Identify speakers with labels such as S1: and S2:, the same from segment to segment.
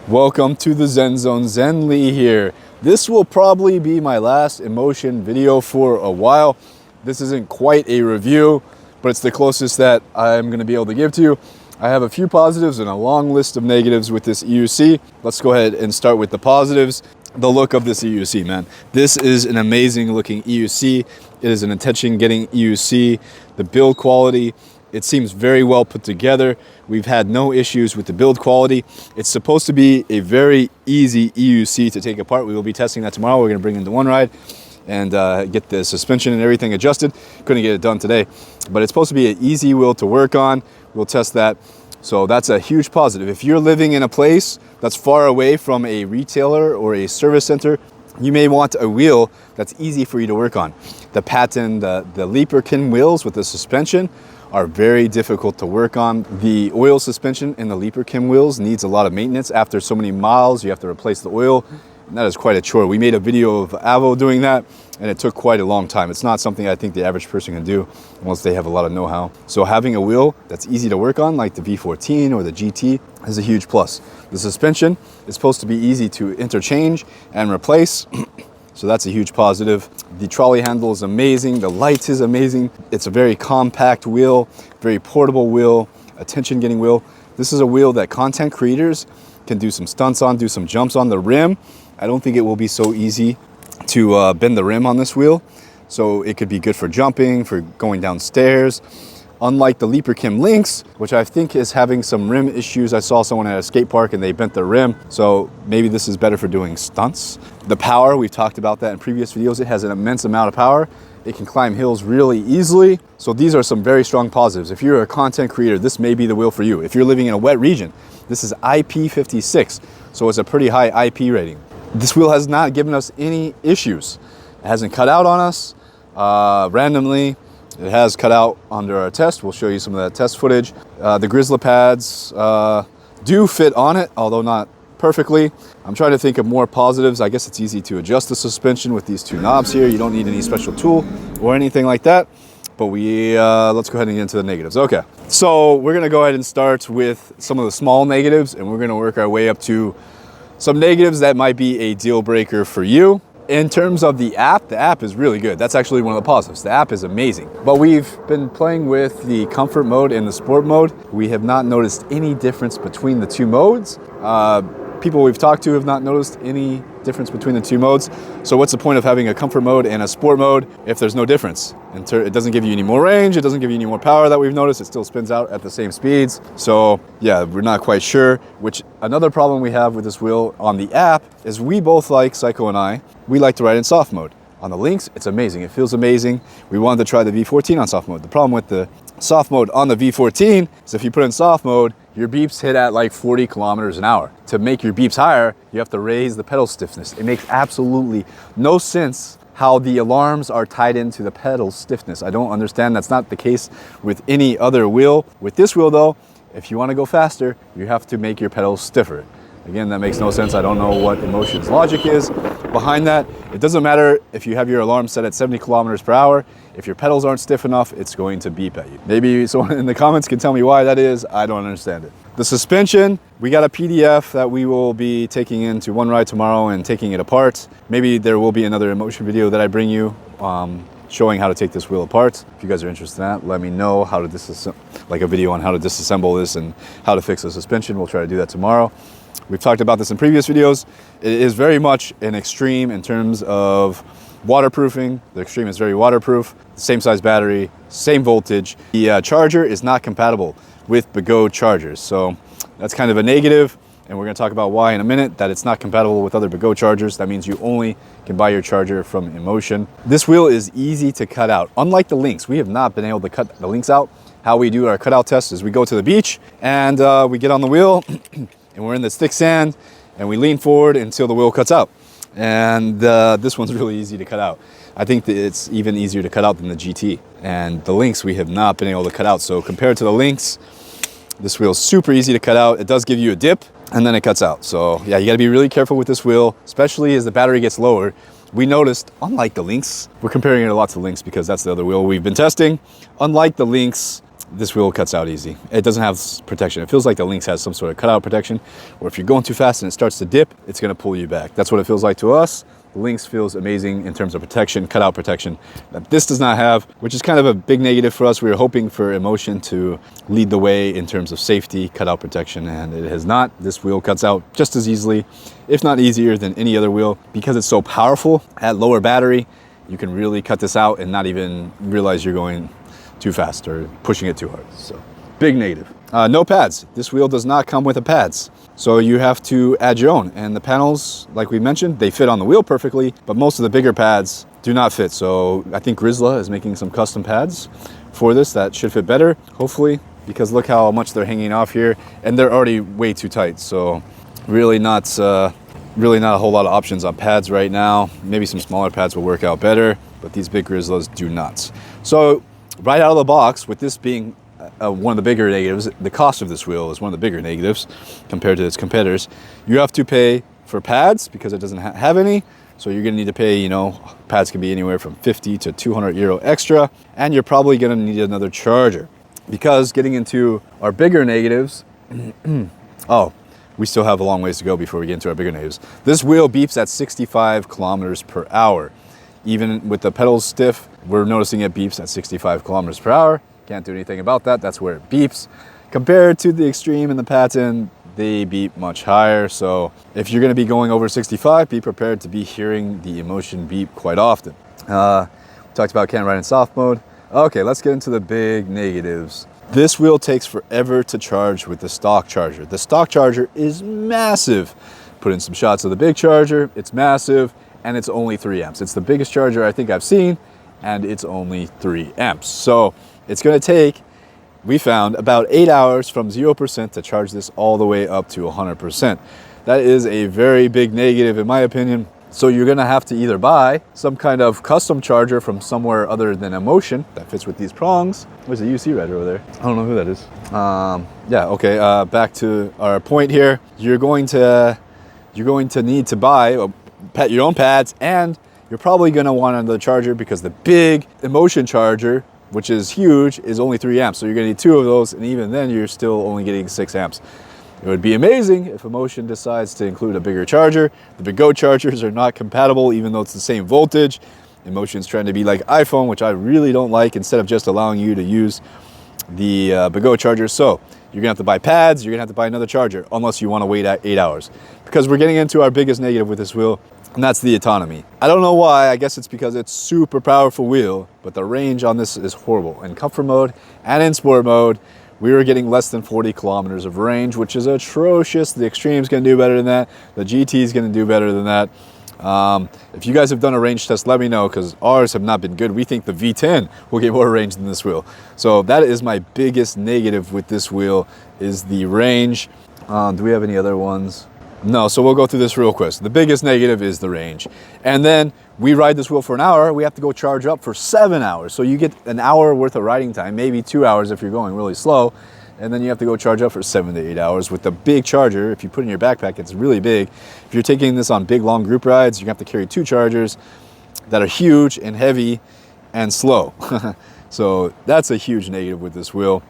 S1: Welcome to the Zen Zone. Zen Lee here. This will probably be my last Inmotion video for a while. This isn't quite a review, but it's the closest that I'm going to be able to give to you. I have a few positives and a long list of negatives with this EUC. Let's go ahead and start with the positives. The look of this EUC, man. This is an amazing looking EUC. It is an attention-getting EUC. The build quality, it seems very well put together. We've had no issues with the build quality. It's supposed to be a very easy EUC to take apart. We will be testing that tomorrow. We're going to bring it into one ride and get the suspension and everything adjusted. Couldn't get it done today, but it's supposed to be an easy wheel to work on. We'll test that. So that's a huge positive. If you're living in a place that's far away from a retailer or a service center, you may want a wheel that's easy for you to work on. The patent, the Leaperkin wheels with the suspension are very difficult to work on. The oil suspension in the Leaperkin wheels needs a lot of maintenance. After so many miles, you have to replace the oil, and that is quite a chore. We made a video of Avo doing that, and it took quite a long time. It's not something I think the average person can do unless they have a lot of know-how. So having a wheel that's easy to work on, like the V14 or the GT, is a huge plus. The suspension is supposed to be easy to interchange and replace. So that's a huge positive. The trolley handle is amazing. The light is amazing. It's a very compact wheel, very portable wheel, attention-getting wheel. This is a wheel that content creators can do some stunts on, do some jumps on. The rim, I don't think it will be so easy to bend the rim on this wheel. So it could be good for jumping, for going downstairs. Unlike the Leaperkin Lynx, which I think is having some rim issues. I saw someone at a skate park and they bent their rim. So maybe this is better for doing stunts. The power, we've talked about that in previous videos. It has an immense amount of power. It can climb hills really easily. So these are some very strong positives. If you're a content creator, this may be the wheel for you. If you're living in a wet region, this is IP56. So it's a pretty high IP rating. This wheel has not given us any issues. It hasn't cut out on us randomly. It has cut out under our test. We'll show you some of that test footage. The Grizzly pads do fit on it, although not perfectly. I'm trying to think of more positives. I guess it's easy to adjust the suspension with these two knobs here. You don't need any special tool or anything like that. But let's go ahead and get into the negatives. Okay, so we're gonna go ahead and start with some of the small negatives, and we're gonna work our way up to some negatives that might be a deal breaker for you. In terms of the app is really good. That's actually one of the positives. The app is amazing. But we've been playing with the comfort mode and the sport mode. We have not noticed any difference between the two modes. People we've talked to have not noticed any difference between the two modes. So what's the point of having a comfort mode and a sport mode if there's no difference? It doesn't give you any more range, it doesn't give you any more power that we've noticed. It still spins out at the same speeds. So yeah, we're not quite sure. Which another problem we have with this wheel on the app is we both like, Psycho and I, we like to ride in soft mode. On the Lynx, it's amazing. It feels amazing. We wanted to try the V14 on soft mode. The problem with the soft mode on the V14 is if you put in soft mode, your beeps hit at like 40 kilometers an hour. To make your beeps higher, you have to raise the pedal stiffness. It makes absolutely no sense how the alarms are tied into the pedal stiffness. I don't understand. That's not the case with any other wheel. With this wheel though, if you want to go faster, you have to make your pedals stiffer. Again, that makes no sense. I don't know what Inmotion's logic is behind that. It doesn't matter if you have your alarm set at 70 kilometers per hour. If your pedals aren't stiff enough, it's going to beep at you. Maybe someone in the comments can tell me why that is. I don't understand it. The suspension, we got a PDF that we will be taking into one ride tomorrow and taking it apart. Maybe there will be another Inmotion video that I bring you showing how to take this wheel apart. If you guys are interested in that, let me know how to like a video on how to disassemble this and how to fix the suspension. We'll try to do that tomorrow. We've talked about this in previous videos. It is very much an extreme in terms of waterproofing. The extreme is very waterproof. Same size battery, same voltage. The charger is not compatible with BeGo chargers. So that's kind of a negative. And we're gonna talk about why in a minute, that it's not compatible with other BeGo chargers. That means you only can buy your charger from Inmotion. This wheel is easy to cut out. Unlike the Lynx, we have not been able to cut the Lynx out. How we do our cutout test is we go to the beach and we get on the wheel and we're in this thick sand and we lean forward until the wheel cuts out. And this one's really easy to cut out. I think that it's even easier to cut out than the GT. And the Lynx we have not been able to cut out. So compared to the Lynx, this wheel is super easy to cut out. It does give you a dip and then it cuts out. So yeah, you gotta be really careful with this wheel, especially as the battery gets lower. We noticed, unlike the Lynx, we're comparing it a lot to Lynx because that's the other wheel we've been testing. Unlike the Lynx, this wheel cuts out easy. It doesn't have protection. It feels like the Lynx has some sort of cutout protection, or if you're going too fast and it starts to dip, it's gonna pull you back. That's what it feels like to us. The Lynx feels amazing in terms of protection, cutout protection, that this does not have, which is kind of a big negative for us. We were hoping for Inmotion to lead the way in terms of safety, cutout protection, and it has not. This wheel cuts out just as easily, if not easier, than any other wheel. Because it's so powerful, at lower battery, you can really cut this out and not even realize you're going too fast or pushing it too hard. So, big negative. No pads. This wheel does not come with the pads. So you have to add your own. And the panels, like we mentioned, they fit on the wheel perfectly, but most of the bigger pads do not fit. So I think Grizzla is making some custom pads for this that should fit better, hopefully, because look how much they're hanging off here, and they're already way too tight. So really not a whole lot of options on pads right now. Maybe some smaller pads will work out better, but these big Grizzlas do not. So right out of the box, with this being one of the bigger negatives, the cost of this wheel is one of the bigger negatives compared to its competitors. You have to pay for pads because it doesn't have any. So you're gonna need to pay, you know, pads can be anywhere from 50 to 200 euro extra. And you're probably gonna need another charger, because getting into our bigger negatives, oh, we still have a long ways to go before we get into our bigger negatives. This wheel beeps at 65 kilometers per hour. Even with the pedals stiff, we're noticing it beeps at 65 kilometers per hour. Can't do anything about that. That's where it beeps. Compared to the Extreme and the Patent, they beep much higher. So if you're going to be going over 65, be prepared to be hearing the Inmotion beep quite often. We talked about can't ride in soft mode. Okay, let's get into the big negatives. This wheel takes forever to charge with the stock charger. The stock charger is massive. Put in some shots of the big charger. It's massive, and it's only 3 amps. It's the biggest charger I think I've seen, and it's only 3 amps. So it's going to take, we found, about 8 hours from 0% to charge this all the way up to 100%. That is a very big negative in my opinion. So you're going to have to either buy some kind of custom charger from somewhere other than Inmotion that fits with these prongs. There's a UC rider over there. I don't know who that is. Yeah, okay, back to our point here. You're going to need to buy your own pads, and you're probably going to want another charger because the big Inmotion charger, which is huge, is only 3 amps. So you're gonna need 2 of those, and even then you're still only getting 6 amps. It would be amazing if Inmotion decides to include a bigger charger. The BeGo chargers are not compatible, even though it's the same voltage. Inmotion's trying to be like iPhone, which I really don't like, instead of just allowing you to use the BeGo charger. So you're gonna have to buy pads, you're gonna have to buy another charger, unless you wanna wait at 8 hours. Because we're getting into our biggest negative with this wheel, and that's the autonomy. I don't know why. I guess it's because it's super powerful wheel, but the range on this is horrible. In comfort mode and in sport mode, we were getting less than 40 kilometers of range, which is atrocious. The Extreme's gonna do better than that. The GT's gonna do better than that. If you guys have done a range test, let me know, because ours have not been good. We think the V10 will get more range than this wheel. So that is my biggest negative with this wheel, is the range. Do we have any other ones? No, so we'll go through this real quick. The biggest negative is the range. And then we ride this wheel for an hour, we have to go charge up for 7 hours. So you get an hour worth of riding time, maybe 2 hours if you're going really slow, and then you have to go charge up for 7 to 8 hours with the big charger. If you put it in your backpack, it's really big. If you're taking this on big long group rides, you have to carry 2 chargers that are huge and heavy and slow. So that's a huge negative with this wheel.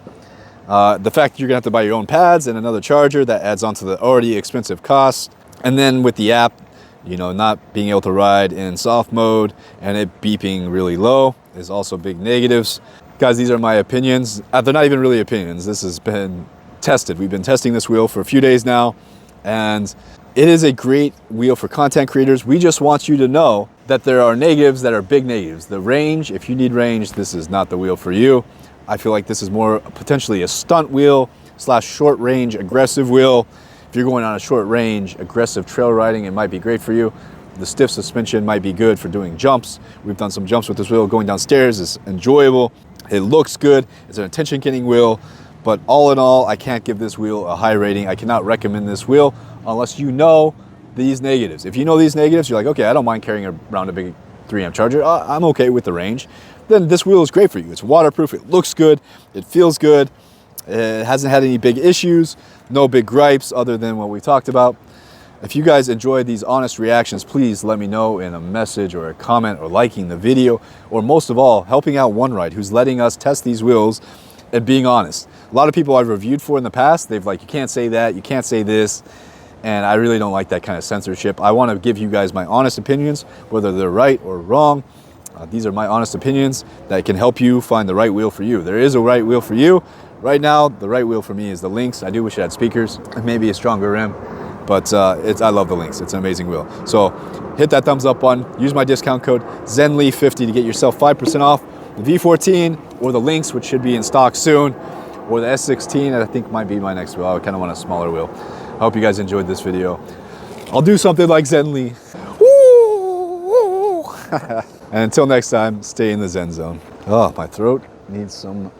S1: The fact that you're gonna have to buy your own pads and another charger, that adds on to the already expensive cost. And then with the app, you know, not being able to ride in soft mode and it beeping really low is also big negatives. Guys, these are my opinions. They're not even really opinions. This has been tested. We've been testing this wheel for a few days now, and it is a great wheel for content creators. We just want you to know that there are negatives that are big negatives. The range, if you need range, this is not the wheel for you. I feel like this is more potentially a stunt wheel / short range aggressive wheel. If you're going on a short range aggressive trail riding, it might be great for you. The stiff suspension might be good for doing jumps. We've done some jumps with this wheel. Going downstairs is enjoyable. It looks good. It's an attention-getting wheel. But all in all, I can't give this wheel a high rating. I cannot recommend this wheel unless you know these negatives. If you know these negatives, you're like, okay, I don't mind carrying around a big 3 amp charger. I'm okay with the range. Then this wheel is great for you. It's waterproof, it looks good, it feels good, it hasn't had any big issues, no big gripes other than what we talked about. If you guys enjoy these honest reactions, please let me know in a message or a comment or liking the video, or most of all, helping out One Ride, who's letting us test these wheels and being honest. A lot of people I've reviewed for in the past, they've like, you can't say that, you can't say this. And I really don't like that kind of censorship. I want to give you guys my honest opinions, whether they're right or wrong. These are my honest opinions that can help you find the right wheel for you. There is a right wheel for you. Right now, the right wheel for me is the Lynx. I do wish it had speakers and maybe a stronger rim, but I love the Lynx. It's an amazing wheel. So hit that thumbs up button. Use my discount code ZENLY50 to get yourself 5% off the V14 or the Lynx, which should be in stock soon, or the S16. I think might be my next wheel. I kind of want a smaller wheel. I hope you guys enjoyed this video. I'll do something like Zenly. And until next time, stay in the Zen zone. Oh, my throat needs some